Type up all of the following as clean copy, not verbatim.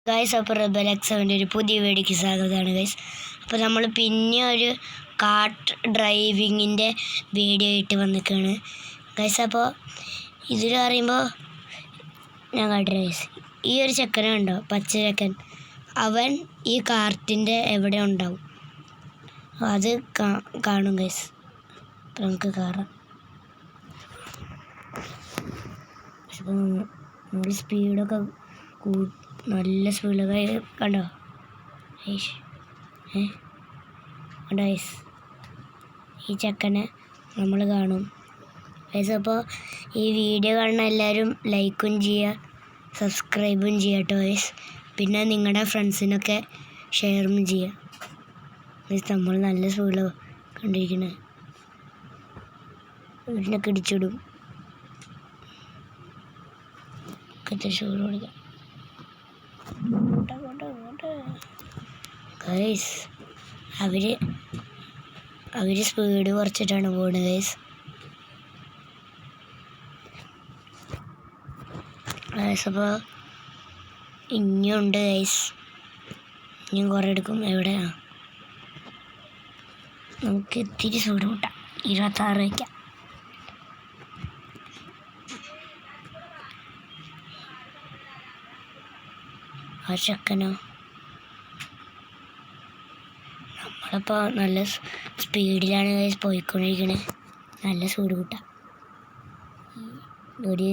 Guys, അപ്പോൾ Rebel എക്സ്7ൻ്റെ ഒരു പുതിയ വീഡിയോയ്ക്ക് സ്വാഗതമാണ് ഗൈസ്. അപ്പോൾ നമ്മൾ പിന്നെ ഒരു കാർട്ട് ഡ്രൈവിങ്ങിൻ്റെ വീഡിയോ ആയിട്ട് വന്നിരിക്കുകയാണ് ഗൈസ്. അപ്പോൾ ഇതിൽ പറയുമ്പോൾ ഞാൻ കാട്ടെ ഗൈസ്, ഈ ഒരു ചെക്കനുണ്ടോ, പച്ച ചെക്കൻ, അവൻ ഈ കാർട്ടിൻ്റെ എവിടെ ഉണ്ടാവും, അത് കാണും ഗൈസ്. അപ്പോൾ നമുക്ക് കയറാം. അപ്പോൾ നമ്മൾ സ്പീഡൊക്കെ നല്ല സ്പീഡൊക്കെ കണ്ടോ കണ്ടോ ഗൈസ്, ഈ ചെക്കനെ നമ്മൾ കാണും ഗൈസ്. അപ്പോൾ ഈ വീഡിയോ കാണുന്ന എല്ലാവരും ലൈക്കും ചെയ്യുക, സബ്സ്ക്രൈബും ചെയ്യുക കേട്ടോ ഗൈസ്. പിന്നെ നിങ്ങളുടെ ഫ്രണ്ട്സിനൊക്കെ ഷെയറും ചെയ്യുക ഗൈസ്. നമ്മൾ നല്ല സ്പീഡിൽ കണ്ടിരിക്കുന്നത്, വീടിനൊക്കെ ഇടിച്ചിടും. സ്പീഡ് കൊടുക്കാം ഗൈസ്. അവര് സ്പീഡ് കുറച്ചിട്ടാണ് പോകുന്നത് ഗൈസ്. അപ്പോൾ ഇനിയുണ്ട് ഗൈസ്, ഇനിയും കുറേ എടുക്കും. എവിടെയാ നമുക്ക് ഇത്തിരി സ്പീഡ് കൂട്ടാം, 26 വയ്ക്കാം. ആ ചെക്കനോ, നമ്മളിപ്പോൾ നല്ല സ്പീഡിലാണ് ഗൈസ് പോയിക്കൊണ്ടിരിക്കണേ. നല്ല സ്പീഡ് കൂട്ടാം, ഒരു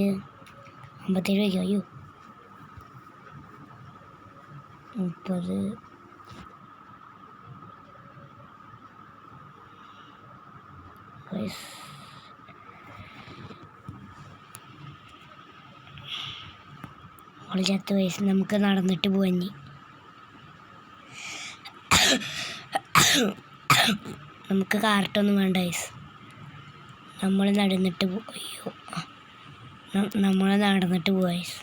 57 വയ്ക്കാം. അയ്യോ 30 ഗൈസ്. ചത്ത വയസ്സ് നമുക്ക് നടന്നിട്ട് പോവാൻ. നമുക്ക് കാർട്ടൊന്നും വേണ്ട വയസ്സ്, നമ്മൾ നടന്നിട്ട് അയ്യോ നമ്മൾ നടന്നിട്ട് പോവാ വയസ്സ്.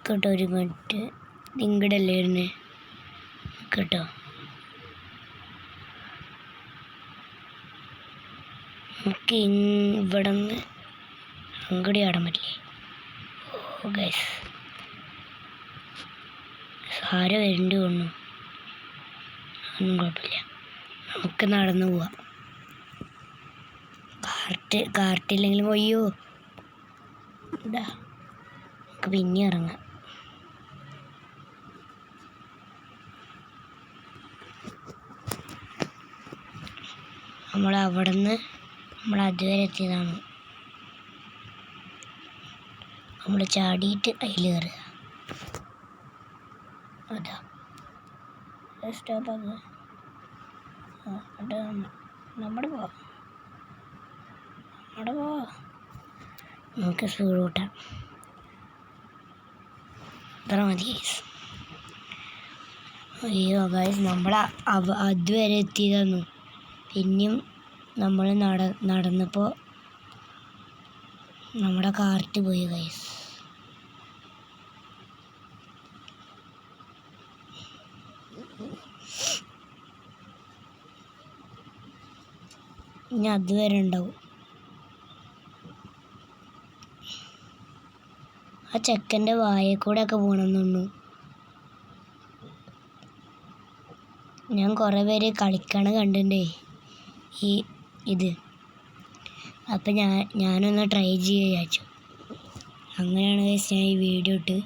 കേട്ടോ, ഒരു മിനിറ്റ്, ഇങ്ങടല്ലേ വരുന്നേ കേട്ടോ. നമുക്ക് ഇവിടെ നിന്ന് അങ്ങടി ആടാൻ പറ്റില്ലേ? ഓ ഗൈസ്, സാരം വരേണ്ടി വന്നു. ഒന്നും കുഴപ്പമില്ല, നമുക്ക് നടന്നു പോവാം. കാർട്ടില്ലെങ്കിലും അയ്യോ ഇതാ, നമുക്ക് പിന്നെ ഇറങ്ങാം. നമ്മൾ അവിടെ നിന്ന് നമ്മൾ അതുവരെ എത്തിയതാണ്. നമ്മൾ ചാടിയിട്ട് അതിൽ കയറുക. അതാ സ്റ്റോപ്പ് നമ്മുടെ നമുക്ക് സ്പീഡ് കൂട്ടാം. ഇത്ര മതി ഗൈസ്. അയ്യോ ഗൈസ്, നമ്മൾ അതുവരെ എത്തിയതാന്നു. പിന്നെയും നമ്മൾ നടന്നപ്പോൾ നമ്മുടെ കാർട്ട് പോയി ഗൈസ്. ഇനി അതുവരെ ഉണ്ടാവും. ആ ചെക്കൻ്റെ വായയിൽ കൂടെ ഒക്കെ പോകണമെന്നുണ്ടു. ഞാൻ കുറേ പേര് കളിക്കണ കണ്ടിട്ടുണ്ടേ ഇത്. അപ്പം ഞാനൊന്ന് ട്രൈ ചെയ്യാൻ വിചാരിച്ചു. അങ്ങനെയാണ് ഗൈസ് ഞാൻ ഈ വീഡിയോ ഇട്ട്.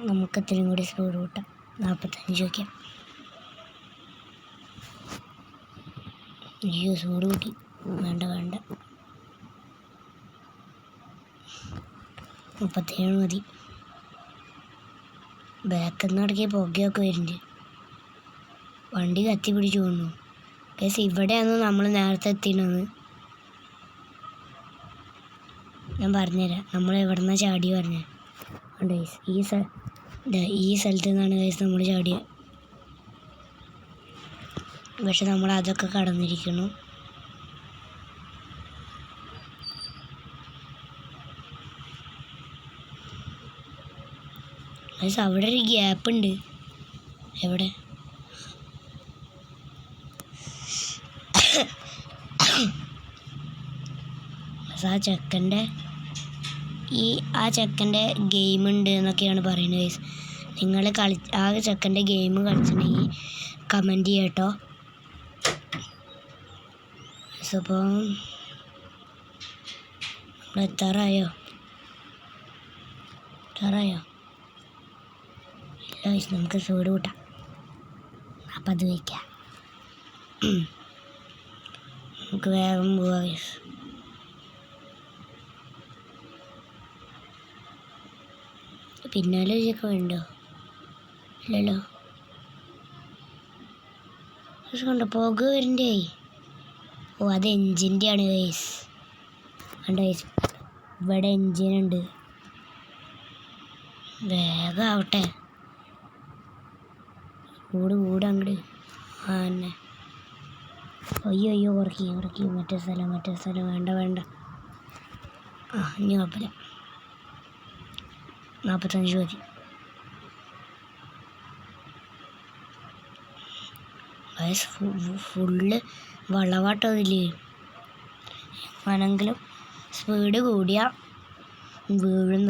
നമുക്ക് ഇത്രയും കൂടി സ്പീഡ് കൂട്ടാം, 45 വയ്ക്കാം. അയ്യോ സ്പീഡ് കൂട്ടി, വേണ്ട 37 മതി. ബാക്കിൽ നിന്ന് ഇടയ്ക്ക് പുകയൊക്കെ വരുന്നുണ്ട്, വണ്ടി കത്തി പിടിച്ചു കൊണ്ടു ഗൈസ്. ഇവിടെയാണ് നമ്മൾ നേരത്തെ എത്തിയത്. ഞാൻ പറഞ്ഞുതരാം നമ്മൾ എവിടെ നിന്നാണ് ചാടി പറഞ്ഞത്. ഗൈസ് ഈ സ്ഥലത്ത് നിന്നാണ് ഗൈസ് നമ്മൾ ചാടിയത്. പക്ഷെ നമ്മൾ അതൊക്കെ കടന്നിരിക്കുന്നു. ഗൈസ് അവിടെ ഒരു ഗ്യാപ്പ് ഉണ്ട്. എവിടെ ആ ചെക്കൻ്റെ ഗെയിം ഉണ്ട് എന്നൊക്കെയാണ് പറയുന്നത് ഗൈസ്. നിങ്ങൾ ആ ചെക്കൻ്റെ ഗെയിം കളിച്ചിട്ടുണ്ടെങ്കിൽ കമൻറ്റ് ചെയ്യാം കേട്ടോ. അപ്പോൾ നമ്മൾ എത്താറായോ? ഇല്ല ഗൈസ്, നമുക്ക് സൂട് കൂട്ടാം. അപ്പം അത് വയ്ക്കാം. നമുക്ക് വേഗം പോവാം ഗൈസ്. പിന്നാലെ ഒക്കെ വേണ്ടോ? ഇല്ലല്ലോ. കണ്ടോ പുക വരണ്ടേ? ഓ, അത് എൻജിൻ്റെ ആണ് ഗൈസ്. കണ്ടോ ഗൈസ്, ഇവിടെ എൻജിനുണ്ട്. വേഗം ആവട്ടെ. കൂട് അങ്ങോട്ട്. ആ തന്നെ. അയ്യോ ഉറക്കി. മറ്റേ സ്ഥലം വേണ്ട. ആ, ഇനി കുഴപ്പമില്ല. 45 മതി. ഫുള്ള് വളവാട്ടോ ഇതില്. വേണമെങ്കിലും സ്പീഡ് കൂടിയാൽ വീഴും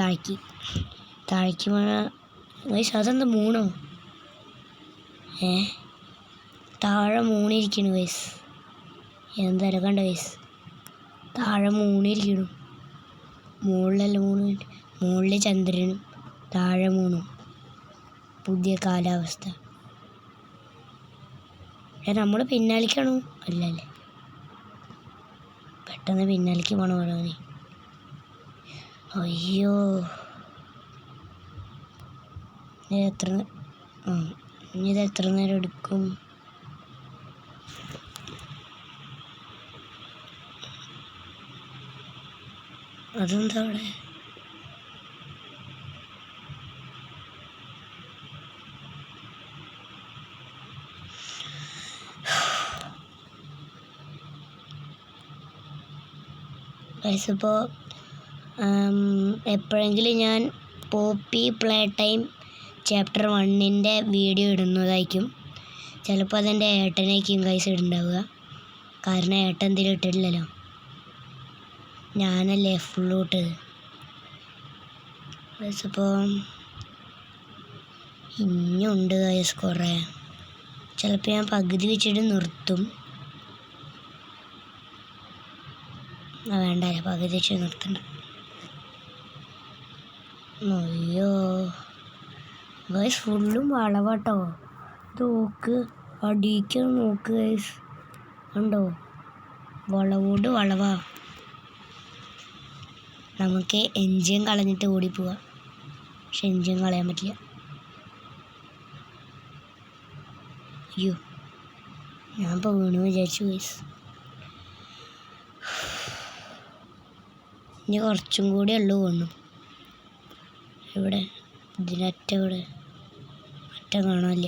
താഴേക്ക് വൈസ്. അതെന്താ മൂണോ? താഴെ മൂണിരിക്കണു വൈസ്. എന്തായാലും കണ്ട വൈസ്, താഴെ മൂണിരിക്കണു. മുകളിലല്ല മുകളിൽ ചന്ദ്രനും താഴെ മൂന്നും. പുതിയ കാലാവസ്ഥ. നമ്മൾ പിന്നാലിക്കാണോ? അല്ലല്ലേ, പെട്ടെന്ന് പിന്നാലിക്ക് പോണ പോലെ. അയ്യോ, ഇത് എത്ര നേരം എടുക്കും? അതെന്താ അവിടെ? ഇപ്പോൾ എപ്പോഴെങ്കിലും ഞാൻ Poppy Playtime chapter 1 video ഇടുന്നതായിരിക്കും. ചിലപ്പോൾ അതെൻ്റെ ഏട്ടനായിരിക്കും ഗൈസ് ഇടുന്നുണ്ടാവുക. കാരണം ഏട്ടൻ എന്തെങ്കിലും ഇട്ടിട്ടില്ലല്ലോ, ഞാനല്ലേ ഫുള്ള് ഇട്ടത്. ഗൈസ് ഇപ്പോൾ ഇനിയുണ്ട് ഗൈസ് കുറേ. ചിലപ്പോൾ ഞാൻ പകുതി വെച്ചിട്ട് നിർത്തും. വേണ്ടല്ലേ, പകുതി വെച്ച് നിർത്തണ്ട. അയ്യോ ഗൈസ്, ഫുള്ളും വളവാട്ടോ. നോക്ക്, അടിക്ക് നോക്ക് ഗൈസ്, കണ്ടോ? വളവോട് വളവാ. നമുക്ക് എൻജിൻ കളഞ്ഞിട്ട് ഓടിപ്പോവാം. പക്ഷെ എൻജിൻ കളയാൻ പറ്റില്ല. അയ്യോ, ഞാൻ ഇപ്പോൾ വീണു വിചാരിച്ചു ഗൈസ്. ഇനി കുറച്ചും കൂടി ഉള്ളു വീണു. ഇവിടെ ഇവിടെ അറ്റം കാണാനില്ല.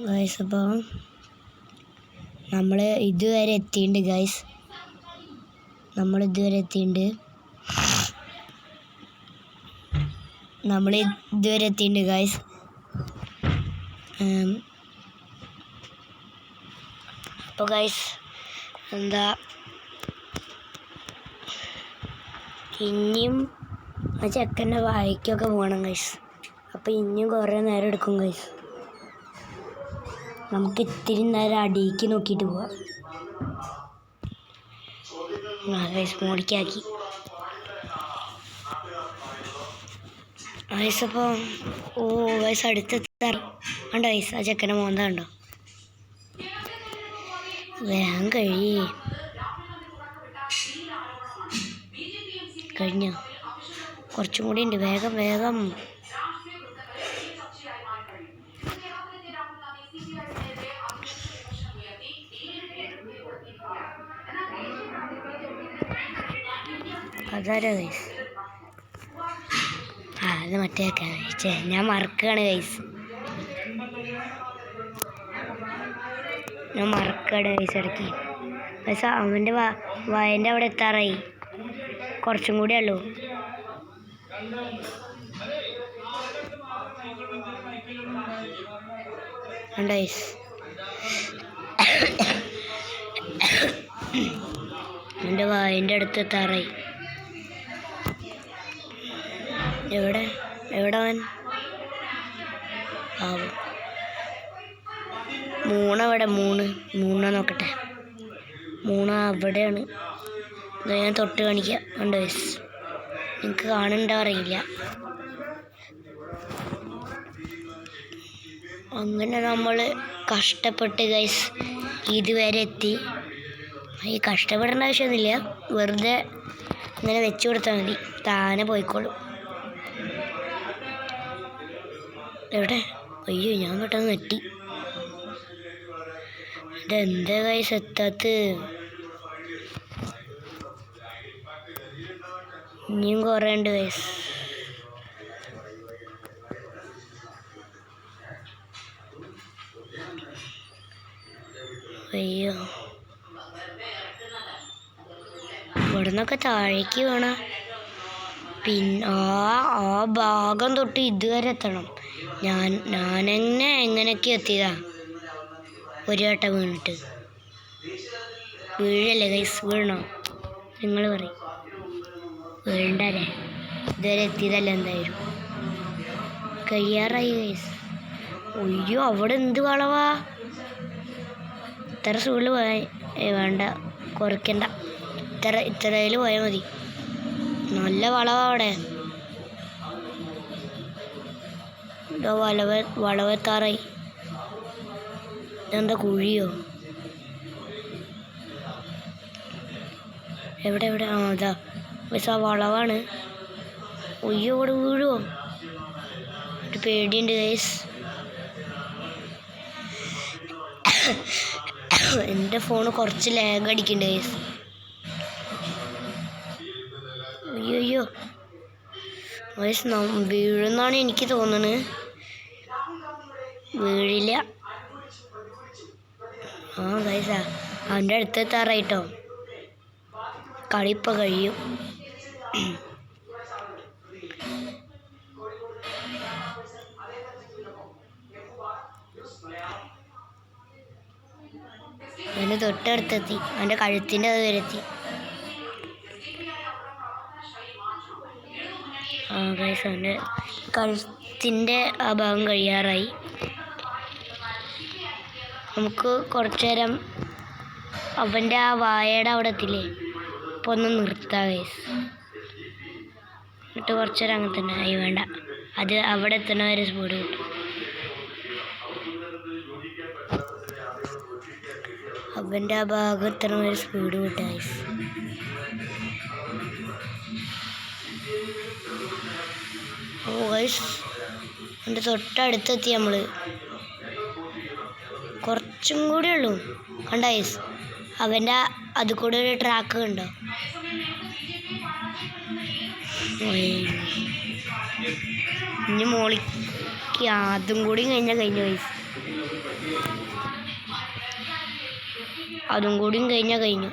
ഗൈസ് അപ്പോൾ നമ്മൾ ഇതുവരെ എത്തിയിട്ടുണ്ട് ഗൈസ്. ഗൈസ്. അപ്പോൾ ഗൈസ് എന്താ, ഇനിയും ആ ചെക്കൻ്റെ വായിക്കൊക്കെ പോകണം ഗൈസ്. അപ്പോൾ ഇനിയും കുറേ നേരം എടുക്കും ഗൈസ്. നമുക്ക് ഇത്തിരി നേരം അടിയിക്ക് നോക്കിയിട്ട് പോവാം. ഗൈസ് മോളിക്കാക്കി ഗൈസ്. അപ്പോൾ ഗൈസ് അടുത്തെത്താറ് കണ്ടോ ഗൈസ്, ആ ചെക്കൻ്റെ മോന്ത കണ്ടോ? വേഗം കഴിഞ്ഞോ? കുറച്ചും കൂടി ഉണ്ട്. വേഗം. അതാരാ ഗൈസ്? അത് മറ്റേ ഞാൻ മറക്കുകയാണ് ഗൈസ്. ഇടയ്ക്ക് പക്ഷെ അവൻ്റെ വയൻ്റെ അവിടെ എത്താറായി. കുറച്ചും കൂടെ ഉള്ളൂ. കണ്ടോ ഗൈസ്, എൻ്റെ വായൻ്റെ അടുത്ത് എത്താറായി. എവിടെ അവൻ? ആവും മൂണവിടെ, മൂണ നോക്കട്ടെ. മൂണ അവിടെയാണ്. ഞാൻ തൊട്ട് കാണിക്കാം. കണ്ടോ ഗൈസ്, നിങ്ങൾക്ക് കാണുന്നുണ്ടോ അറിയില്ല. അങ്ങനെ നമ്മൾ കഷ്ടപ്പെട്ട് ഗൈസ് ഇതുവരെ എത്തി. ഈ കഷ്ടപ്പെടേണ്ട ആവശ്യമൊന്നുമില്ല, വെറുതെ ഇങ്ങനെ വെച്ചു കൊടുത്താൽ മതി, താനെ പോയിക്കോളും. എവിടെ? അയ്യോ, ഞാൻ പെട്ടെന്ന് നെറ്റി. ഇതെന്താ ഗൈസ് എത്താത്ത്? ഇനിയും കുറേ ഉണ്ട് ഗൈസ്. അയ്യോ, ഇവിടെ നിന്നൊക്കെ താഴേക്ക് വേണം. പിന്നെ ആ ഭാഗം തൊട്ട് ഇതുവരെ എത്തണം. എങ്ങനെയൊക്കെ എത്തിയതാ ഒരു വട്ടം വീണിട്ട്. വീഴല്ലേ ഗൈസ്? വീഴണോ? നിങ്ങൾ പറയും. വീഴണ്ടല്ലേ? ഇതുവരെ എത്തിയതല്ല എന്തായാലും. കഴിയാറായി ഗൈസ്. അയ്യോ, അവിടെ എന്ത് വളവാ! ഇത്ര സ്പീഡിൽ പോയാൽ വേണ്ട, കുറയ്ക്കണ്ട. ഇത്രയിൽ പോയാൽ മതി. നല്ല വളവാ അവിടെ. വളവെത്താറായി. ഇതെന്താ കുഴിയോ? എവിടെ? ആ അതാ പക്ഷെ ആ വളവാണ്. ഒയ്യോ, ഇവിടെ വീഴുമോ? ഒരു പേടിയുണ്ട് ഗൈസ്. എൻ്റെ ഫോണ് കുറച്ച് ലാഗ് അടിക്കുന്നുണ്ട് ഗൈസ്. അയ്യോ ഗൈസ്, വീഴുന്നാണ് എനിക്ക് തോന്നുന്നത്. വീഴില്ല. ആ ഗൈസാ, അവൻ്റെ അടുത്തെത്താറായിട്ടോ. കളിപ്പോൾ കഴിയും. അവൻ്റെ തൊട്ടടുത്തെത്തി. അവൻ്റെ കഴുത്തിൻ്റെ അത് വരെ എത്തി. ആ ഗൈസ്, അവൻ്റെ കഴുത്തിൻ്റെ ആ ഭാഗം കഴിയാറായി. നമുക്ക് കുറച്ചു നേരം അവൻ്റെ ആ വായയുടെ അവിടെ എത്തില്ലേ, അപ്പോൾ ഒന്ന് നിർത്താം ഗൈസ്. എന്നിട്ട് കുറച്ചു നേരം അങ്ങനെ തന്നെ. ആയി വേണ്ട, അത് അവിടെ എത്തണ വരെ സ്പീഡ് കിട്ടും. അവൻ്റെ ആ ഭാഗം എത്തണ വരെ സ്പീഡ് കിട്ടും ഗൈസ്. ഓ ഗൈസ്, എൻ്റെ തൊട്ടടുത്തെത്തി നമ്മൾ. കുറച്ചും കൂടെ ഉള്ളൂ. കണ്ട ഗൈസ്, അവൻ്റെ അത് കൂടെ ഒരു ട്രാക്ക് കണ്ടോ? ഇനി മോളിക്ക് അതും കൂടി കഴിഞ്ഞാൽ കഴിഞ്ഞു ഗൈസ്. അതും കൂടിയും കഴിഞ്ഞാൽ കഴിഞ്ഞു.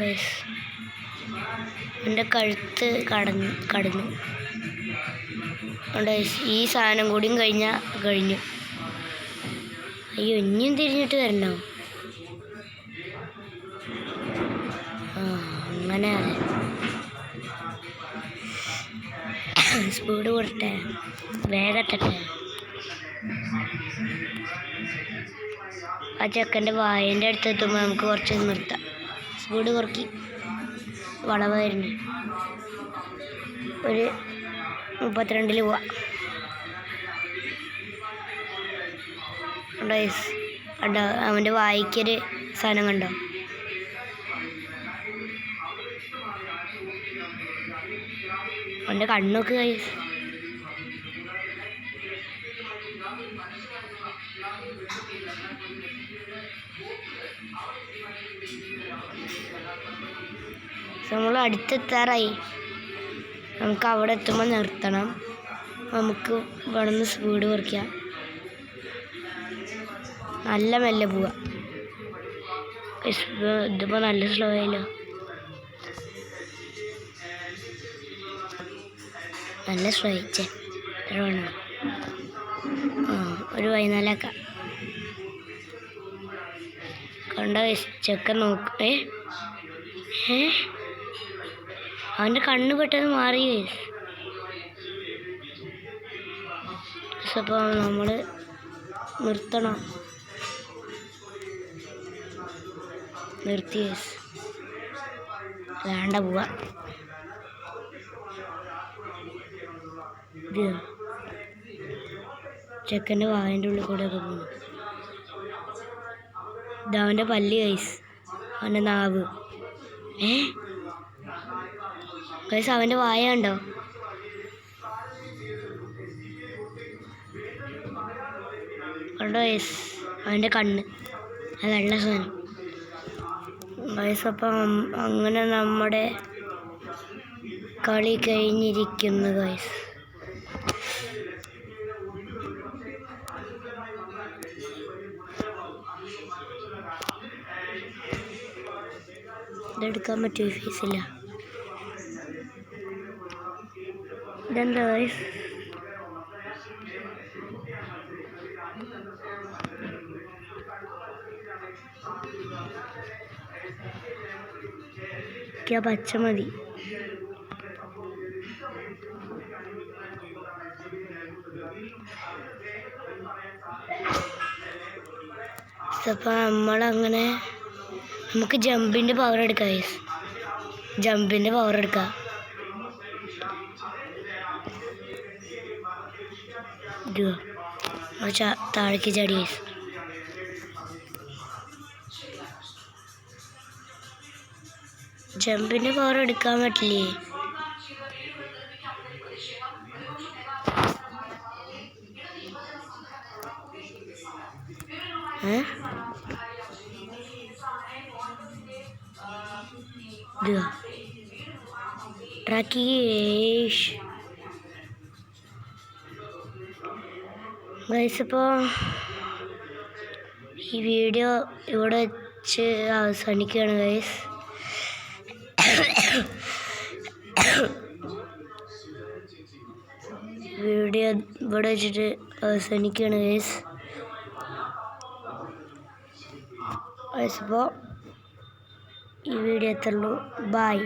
ഗൈസ്, എൻ്റെ കഴുത്ത് കടന്നു. ഗൈസ്, ഈ സാധനം കൂടിയും കഴിഞ്ഞാൽ കഴിഞ്ഞു. അയ്യോ, ഇനിയും തിരിഞ്ഞിട്ട് വരണോ? ആ അങ്ങനെ അതെ. സ്പീഡ് കൊടുട്ടെ, വേഗട്ടെ. ആ ചെക്കൻ്റെ വായൻ്റെ അടുത്ത് എത്തുമ്പോൾ നമുക്ക് കുറച്ച് നിർത്താം. സ്പീഡ് കുറക്കി. വളവായിരുന്നു. ഒരു 32 പോവാം. കണ്ടോ ഗൈസ്? കണ്ടോ അവൻ്റെ വായിക്കൊരു സാധനം കണ്ടോ? അവൻ്റെ കണ്ണൊക്കെ ഗൈസ്. നമ്മൾ അടുത്തെത്താറായി. നമുക്ക് അവിടെ എത്തുമ്പോൾ നിർത്തണം. നമുക്ക് ഇവിടെ നിന്ന് സ്പീഡ് കുറയ്ക്കാം. നല്ല മെല്ലെ പോവാം. ഇതിപ്പോൾ നല്ല സ്ലോ ആയല്ലോ. നല്ല ശ്രമിച്ചേ വേണം. ഒരു വൈകുന്നേരമാക്കാം. കണ്ട ചെക്കൻ നോക്ക്. അവൻ്റെ കണ്ണ് പെട്ടെന്ന് മാറി. അപ്പോൾ നമ്മൾ നിർത്തണം. നിർത്തി വേണ്ട പോവാ. ചെക്കൻ്റെ വായൻ്റെ ഉള്ളിൽ കൂടെ ഒക്കെ പോകുന്നു. ഇതവൻ്റെ പല്ല് ഗൈസ്, അവൻ്റെ നാവ്. ഗൈസ് അവൻ്റെ വായ കണ്ടോ? കണ്ടോ ഗൈസ് അവൻ്റെ കണ്ണ്, ആ വെള്ള സാധനം. ഗൈസ് അപ്പം അങ്ങനെ നമ്മുടെ കളി കഴിഞ്ഞിരിക്കുന്നു ഗൈസ്. ഇതെടുക്കാൻ പറ്റുമോ? ഫീസില്ല. ഇതെന്താ ഗൈസ്? പച്ച മതി. അപ്പം നമ്മളങ്ങനെ നമുക്ക് ജമ്പിൻ്റെ പവർ എടുക്കാം ഗൈസ്. ജമ്പിൻ്റെ പവർ എടുക്കാം. താഴേക്ക് ചാടി ഗൈസ്. ജമ്പിൻ്റെ പവർ എടുക്കാൻ പറ്റില്ലേ? ട്രാക്കേഷ് ഗൈസ്. ഇപ്പോൾ ഈ വീഡിയോ ഇവിടെ വെച്ച് അവസാനിക്കുകയാണ് ഗൈസ്. വീഡിയോ ഇവിടെ വെച്ചിട്ട് അവസാനിക്കുകയാണ് ഗൈസ്. അപ്പോൾ ഈ വീഡിയോ എത്തുള്ളൂ. ബൈ.